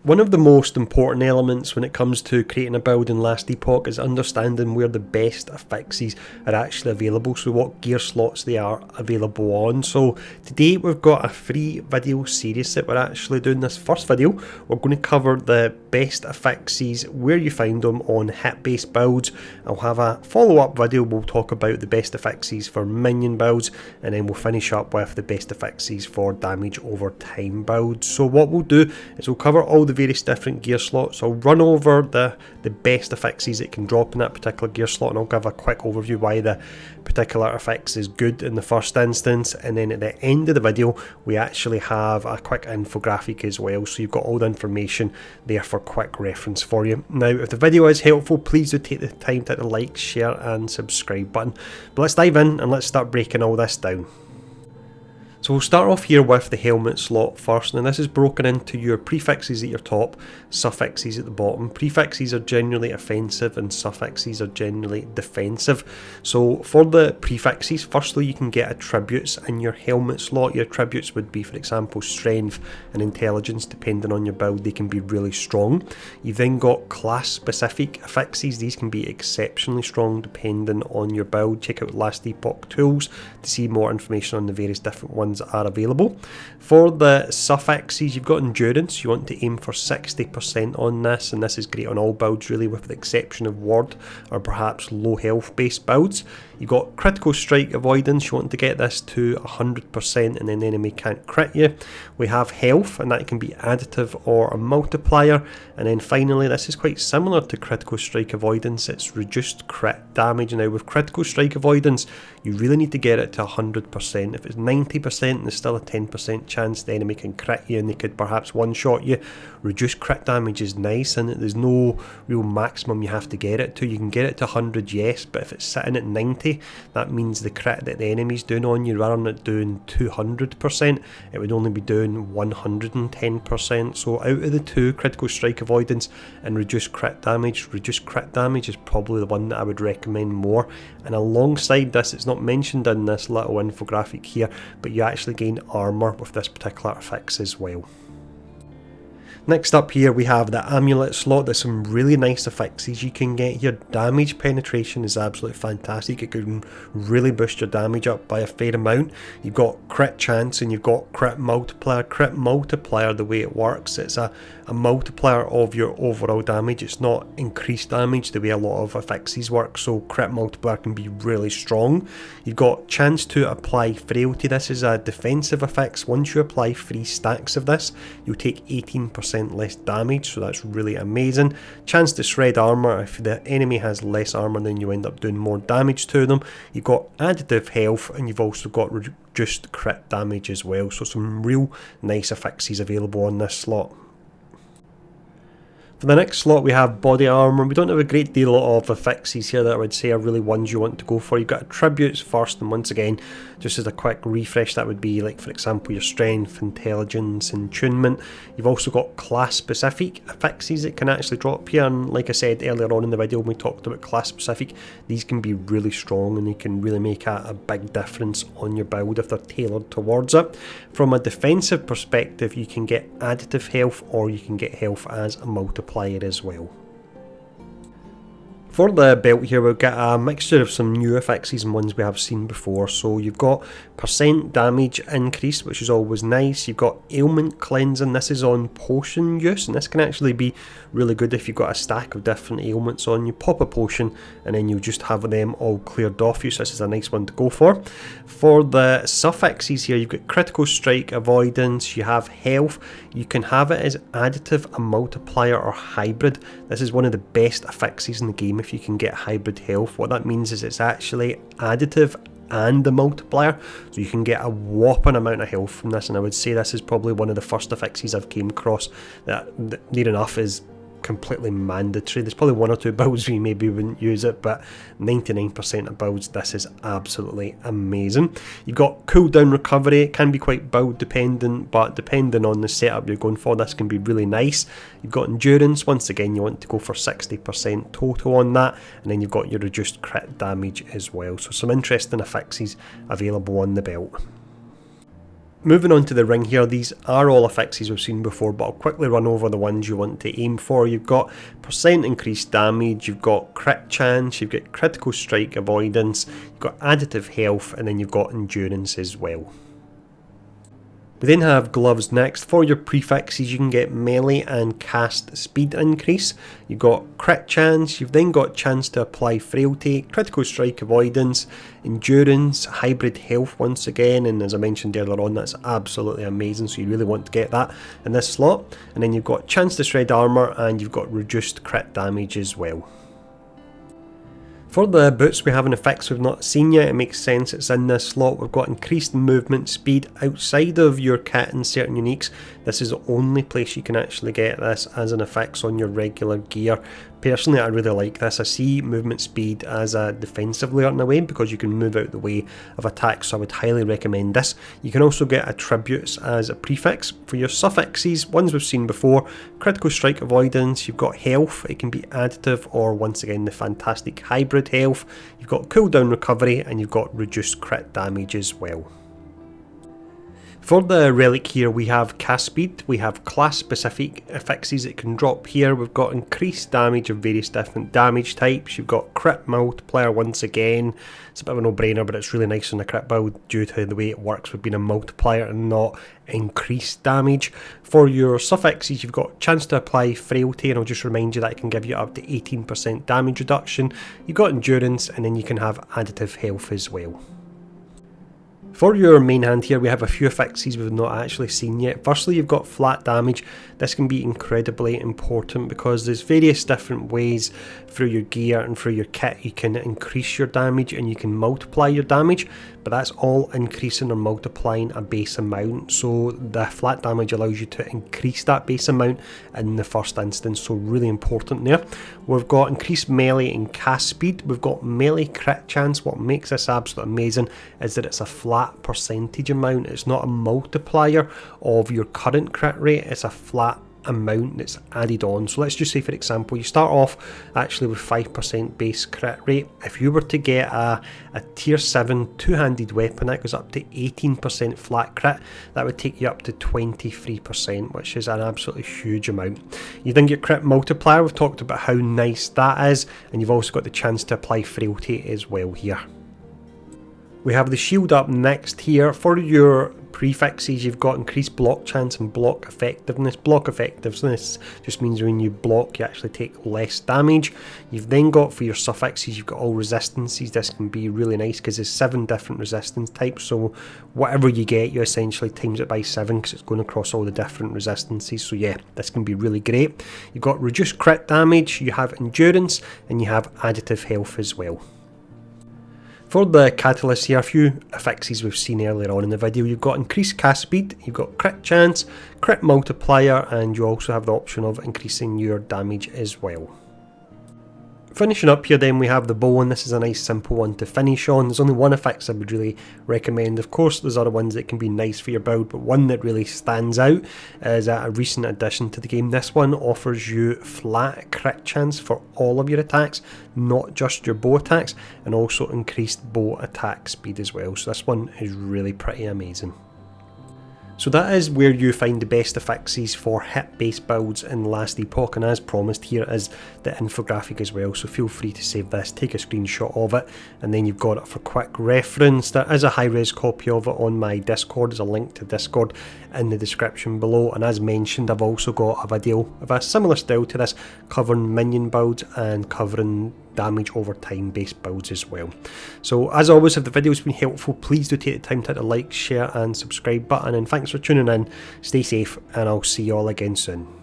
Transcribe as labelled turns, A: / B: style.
A: One of the most important elements when it comes to creating a build in Last Epoch is understanding where the best affixes are actually available, so what gear slots they are available on. So today we've got a free video series that we're actually doing. This first video we're going to cover the best affixes, where you find them on hit based builds. I'll have a follow-up video, we'll talk about the best affixes for minion builds, and then we'll finish up with the best affixes for damage over time builds. So what we'll do is we'll cover all the various different gear slots. I'll run over the best affixes that can drop in that particular gear slot, and I'll give a quick overview why the particular affix is good in the first instance, and then at the end of the video we actually have a quick infographic as well, so you've got all the information there for quick reference for you. Now if the video is helpful, please do take the time to hit the like, share and subscribe button. But let's dive in and let's start breaking all this down. So we'll start off here with the helmet slot first. Now this is broken into your prefixes at your top, suffixes at the bottom. Prefixes are generally offensive and suffixes are generally defensive. So for the prefixes, firstly you can get attributes in your helmet slot. Your attributes would be, for example, strength and intelligence. Depending on your build, they can be really strong. You've then got class specific affixes. These can be exceptionally strong depending on your build. Check out Last Epoch tools to see more information on the various different ones are available. For the suffixes, you've got endurance. You want to aim for 60% on this, and this is great on all builds really, with the exception of ward or perhaps low health based builds. You've got critical strike avoidance. You want to get this to 100% and then the enemy can't crit you. We have health, and that can be additive or a multiplier. And then finally, this is quite similar to critical strike avoidance, it's reduced crit damage. Now with critical strike avoidance, you really need to get it to 100%. If it's 90%, there's still a 10% chance the enemy can crit you and they could perhaps one-shot you. Reduced crit damage is nice, and there's no real maximum you have to get it to. You can get it to 100, yes, but if it's sitting at 90, that means the crit that the enemy's doing on you, rather than it doing 200%, it would only be doing 110%. So out of the two, critical strike avoidance and reduced crit damage is probably the one that I would recommend more. And alongside this, it's not mentioned in this little infographic here, but you actually gain armour with this particular affix as well. Next up here we have the Amulet slot. There's some really nice affixes you can get here. Damage penetration is absolutely fantastic. It can really boost your damage up by a fair amount. You've got crit chance and you've got crit multiplier. Crit multiplier, the way it works, it's a multiplier of your overall damage. It's not increased damage the way a lot of affixes work, so crit multiplier can be really strong. You've got chance to apply frailty. This is a defensive affix. Once you apply 3 stacks of this, you'll take 18% less damage, so that's really amazing. Chance to shred armor. If the enemy has less armor, then you end up doing more damage to them. You've got additive health, and you've also got reduced crit damage as well, so some real nice affixes available on this slot. For the next slot we have body armour. We don't have a great deal of affixes here that I would say are really ones you want to go for. You've got attributes first, and once again, just as a quick refresh, that would be like, for example, your strength, intelligence, and attunement. You've also got class specific affixes that can actually drop here, and like I said earlier on in the video when we talked about class specific, these can be really strong and they can really make a big difference on your build if they're tailored towards it. From a defensive perspective, you can get additive health or you can get health as a multiplier as well. For the belt here, we've got a mixture of some new affixes and ones we have seen before. So you've got percent damage increase, which is always nice. You've got ailment cleansing. This is on potion use, and this can actually be really good if you've got a stack of different ailments on. You pop a potion and then you just have them all cleared off you, so this is a nice one to go for. For the suffixes here, you've got critical strike avoidance, you have health. You can have it as additive, a multiplier, or hybrid. This is one of the best affixes in the game if you can get hybrid health. What that means is it's actually additive and a multiplier, so you can get a whopping amount of health from this, and I would say this is probably one of the first affixes I've came across that near enough is completely mandatory. There's probably one or two builds where you maybe wouldn't use it, but 99% of builds this is absolutely amazing. You've got cooldown recovery. It can be quite build dependent, but depending on the setup you're going for, this can be really nice. You've got endurance. Once again, you want to go for 60% total on that, and then you've got your reduced crit damage as well. So some interesting affixes available on the belt. Moving on to the ring here, these are all affixes we've seen before, but I'll quickly run over the ones you want to aim for. You've got percent increased damage, you've got crit chance, you've got critical strike avoidance, you've got additive health, and then you've got endurance as well. We then have gloves next. For your prefixes, you can get melee and cast speed increase. You've got crit chance, you've then got chance to apply frailty, critical strike avoidance, endurance, hybrid health once again, and as I mentioned earlier on, that's absolutely amazing, so you really want to get that in this slot. And then you've got chance to shred armour, and you've got reduced crit damage as well. For the boots, we have an affix we've not seen yet. It makes sense it's in this slot. We've got increased movement speed outside of your kit and certain uniques. This is the only place you can actually get this as an affix on your regular gear. Personally, I really like this. I see movement speed as a defensive layer in a way because you can move out the way of attacks, so I would highly recommend this. You can also get attributes as a prefix. For your suffixes, ones we've seen before, critical strike avoidance, you've got health, it can be additive or once again the fantastic hybrid health, you've got cooldown recovery, and you've got reduced crit damage as well. For the relic here, we have cast speed, we have class specific affixes that can drop here, we've got increased damage of various different damage types, you've got crit multiplier once again. It's a bit of a no-brainer, but it's really nice on the crit build due to the way it works with being a multiplier and not increased damage. For your suffixes, you've got chance to apply frailty, and I'll just remind you that it can give you up to 18% damage reduction. You've got endurance, and then you can have additive health as well. For your main hand here, we have a few affixes we've not actually seen yet. Firstly, you've got flat damage. This can be incredibly important because there's various different ways through your gear and through your kit you can increase your damage and you can multiply your damage, but that's all increasing or multiplying a base amount. So the flat damage allows you to increase that base amount in the first instance, so really important there. We've got increased melee and cast speed. We've got melee crit chance. What makes this absolutely amazing is that it's a flat percentage amount. It's not a multiplier of your current crit rate, it's a flat amount that's added on. So let's just say, for example, you start off actually with 5% base crit rate. If you were to get a tier 7 two-handed weapon that goes up to 18% flat crit, that would take you up to 23%, which is an absolutely huge amount. You then get crit multiplier. We've talked about how nice that is, and you've also got the chance to apply frailty as well here. We have the shield up next here. For your prefixes, you've got increased block chance and block effectiveness. Block effectiveness just means when you block you actually take less damage. You've then got, for your suffixes, you've got all resistances. This can be really nice because there's 7 different resistance types, so whatever you get, you essentially times it by 7 because it's going across all the different resistances. So yeah, this can be really great. You've got reduced crit damage, you have endurance, and you have additive health as well. For the catalyst here, a few affixes we've seen earlier on in the video. You've got increased cast speed, you've got crit chance, crit multiplier, and you also have the option of increasing your damage as well. Finishing up here then, we have the bow, and this is a nice simple one to finish on. There's only one affix I would really recommend. Of course there's other ones that can be nice for your build, but one that really stands out is a recent addition to the game. This one offers you flat crit chance for all of your attacks, not just your bow attacks, and also increased bow attack speed as well. So this one is really pretty amazing. So that is where you find the best affixes for hit-based builds in Last Epoch, and as promised, here is the infographic as well, so feel free to save this, take a screenshot of it, and then you've got it for quick reference. There is a high-res copy of it on my Discord. There's a link to Discord in the description below, and as mentioned, I've also got a video of a similar style to this covering minion builds and covering damage over time based builds as well. So as always, if the video's been helpful, please do take the time to hit the like, share and subscribe button, and thanks for tuning in. Stay safe, and I'll see you all again soon.